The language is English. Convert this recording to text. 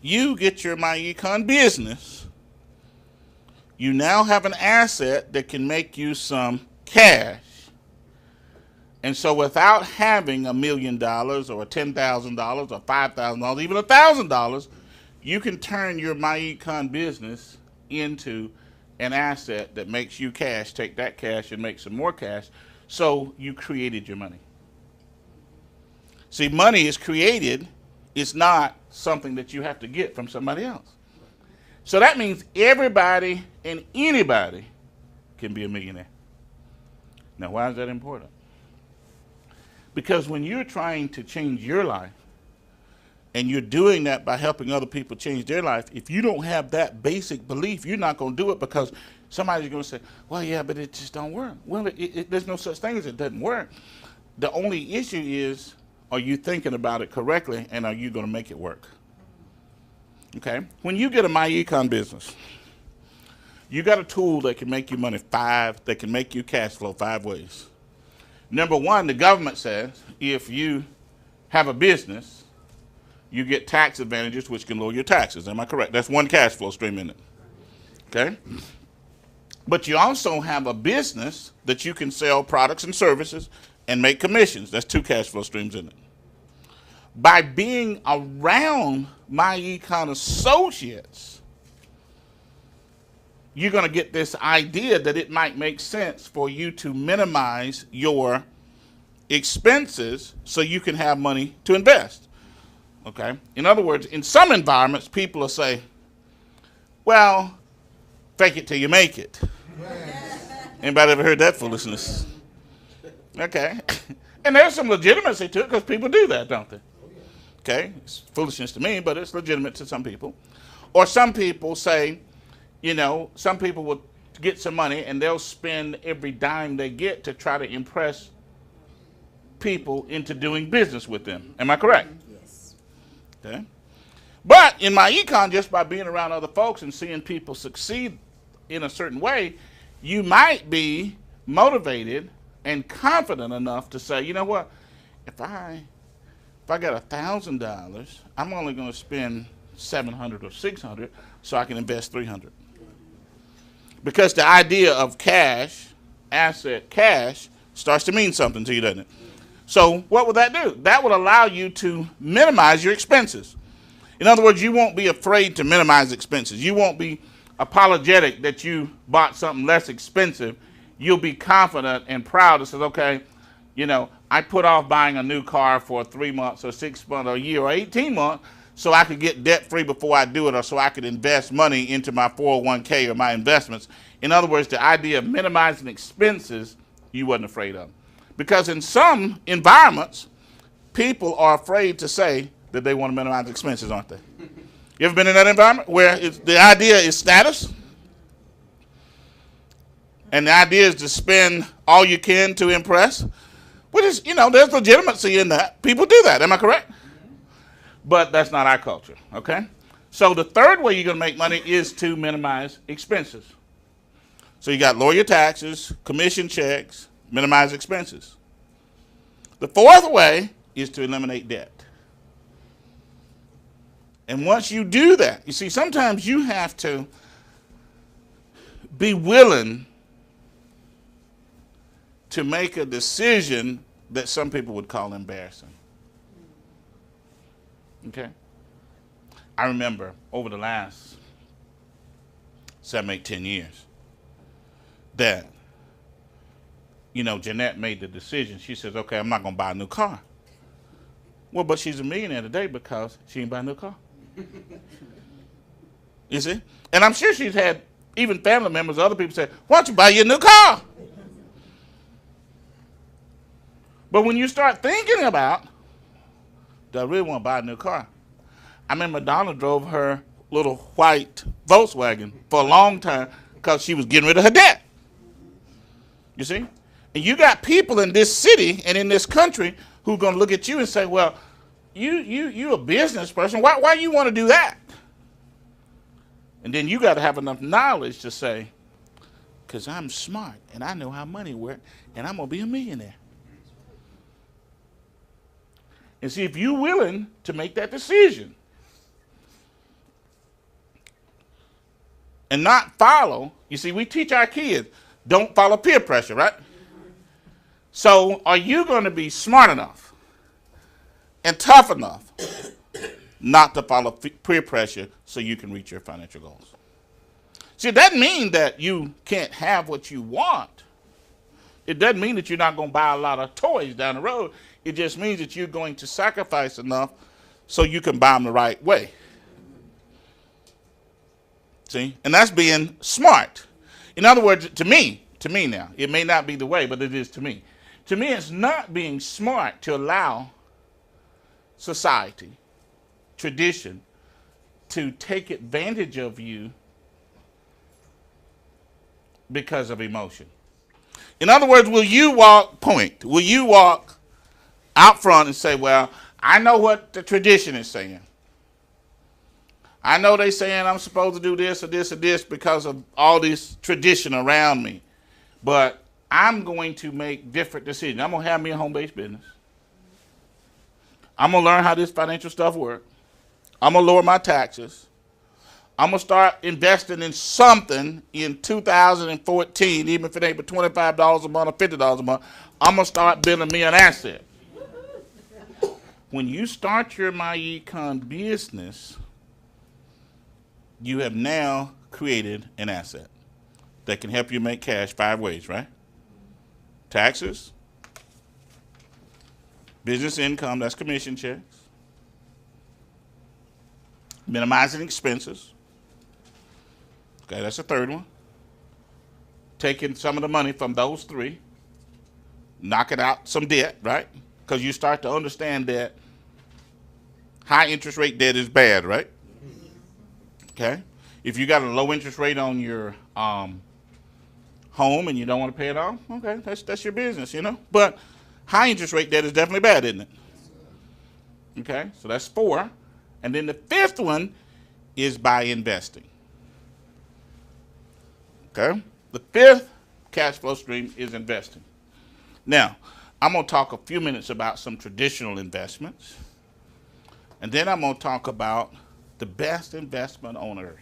you get your MyEcon business, you now have an asset that can make you some cash. And so without having $1 million or $10,000 or $5,000, even $1,000, you can turn your MyEcon business into an asset that makes you cash, take that cash and make some more cash. So you created your money. See, money is created. It's not something that you have to get from somebody else. So that means everybody and anybody can be a millionaire. Now, why is that important? Because when you're trying to change your life, and you're doing that by helping other people change their life, if you don't have that basic belief, you're not going to do it, because somebody's going to say, well, yeah, but it just don't work. Well, there's no such thing as it doesn't work. The only issue is, are you thinking about it correctly, and are you going to make it work? Okay? When you get a MyEcon business, you got a tool that can make you money that can make you cash flow 5 ways. Number one, the government says if you have a business, you get tax advantages which can lower your taxes. Am I correct? That's one cash flow stream in it. Okay? But you also have a business that you can sell products and services and make commissions. That's 2 cash flow streams in it. By being around MyEcon associates, you're going to get this idea that it might make sense for you to minimize your expenses so you can have money to invest. Okay? In other words, in some environments, people will say, well, fake it till you make it. Anybody ever heard that foolishness? Okay. And there's some legitimacy to it, because people do that, don't they? Okay? It's foolishness to me, but it's legitimate to some people. Or some people say, you know, some people will get some money and they'll spend every dime they get to try to impress people into doing business with them. Am I correct? Okay. But in MyEcon, just by being around other folks and seeing people succeed in a certain way, you might be motivated and confident enough to say, you know what, if I got $1,000, I'm only going to spend $700 or $600 so I can invest $300. Because the idea of cash, asset cash, starts to mean something to you, doesn't it? So what would that do? That would allow you to minimize your expenses. In other words, you won't be afraid to minimize expenses. You won't be apologetic that you bought something less expensive. You'll be confident and proud and say, okay, you know, I put off buying a new car for 3 months or 6 months or a year or 18 months so I could get debt-free before I do it, or so I could invest money into my 401k or my investments. In other words, the idea of minimizing expenses, you wasn't afraid of. Because in some environments, people are afraid to say that they want to minimize expenses, aren't they? You ever been in that environment where the idea is status? And the idea is to spend all you can to impress? Which is, you know, there's legitimacy in that. People do that. Am I correct? But that's not our culture, okay? So the third way you're going to make money is to minimize expenses. So you got lower your taxes, commission checks, minimize expenses. The fourth way is to eliminate debt. And once you do that, you see, sometimes you have to be willing to make a decision that some people would call embarrassing. Okay? I remember over the last 7, 8, 10 years that, you know, Jeanette made the decision. She says, okay, I'm not going to buy a new car. Well, but she's a millionaire today because she didn't buy a new car. You see? And I'm sure she's had even family members, other people say, why don't you buy you a new car? But when you start thinking about, do I really want to buy a new car? I remember Donna drove her little white Volkswagen for a long time because she was getting rid of her debt. You see? And you got people in this city and in this country who are going to look at you and say, well, you a business person. Why you want to do that? And then you got to have enough knowledge to say, because I'm smart and I know how money works and I'm going to be a millionaire. And see, if you're willing to make that decision, and not follow. You see, we teach our kids, don't follow peer pressure, right? So are you going to be smart enough and tough enough not to follow peer pressure so you can reach your financial goals? See, it doesn't mean that you can't have what you want. It doesn't mean that you're not going to buy a lot of toys down the road. It just means that you're going to sacrifice enough so you can buy them the right way. See? And that's being smart. In other words, to me now, it may not be the way, but it is to me. To me, it's not being smart to allow society, tradition, to take advantage of you because of emotion. In other words, will you walk out front and say, well, I know what the tradition is saying. I know they're saying I'm supposed to do this or this or this because of all this tradition around me. But I'm going to make different decisions. I'm going to have me a home-based business. I'm going to learn how this financial stuff works. I'm going to lower my taxes. I'm going to start investing in something in 2014, even if it ain't but $25 a month or $50 a month. I'm going to start building me an asset. When you start your MyEcon business, you have now created an asset that can help you make cash 5 ways, right? Taxes, business income, that's commission checks, minimizing expenses, okay, that's the third one. Taking some of the money from those 3, knocking out some debt, right? Because you start to understand that high interest rate debt is bad, right? Okay? If you got a low interest rate on your home and you don't want to pay it off, okay, that's your business, you know? But high interest rate debt is definitely bad, isn't it? Okay, so that's 4. And then the 5th one is by investing. Okay? The 5th cash flow stream is investing. Now, I'm going to talk a few minutes about some traditional investments. And then I'm going to talk about the best investment on earth.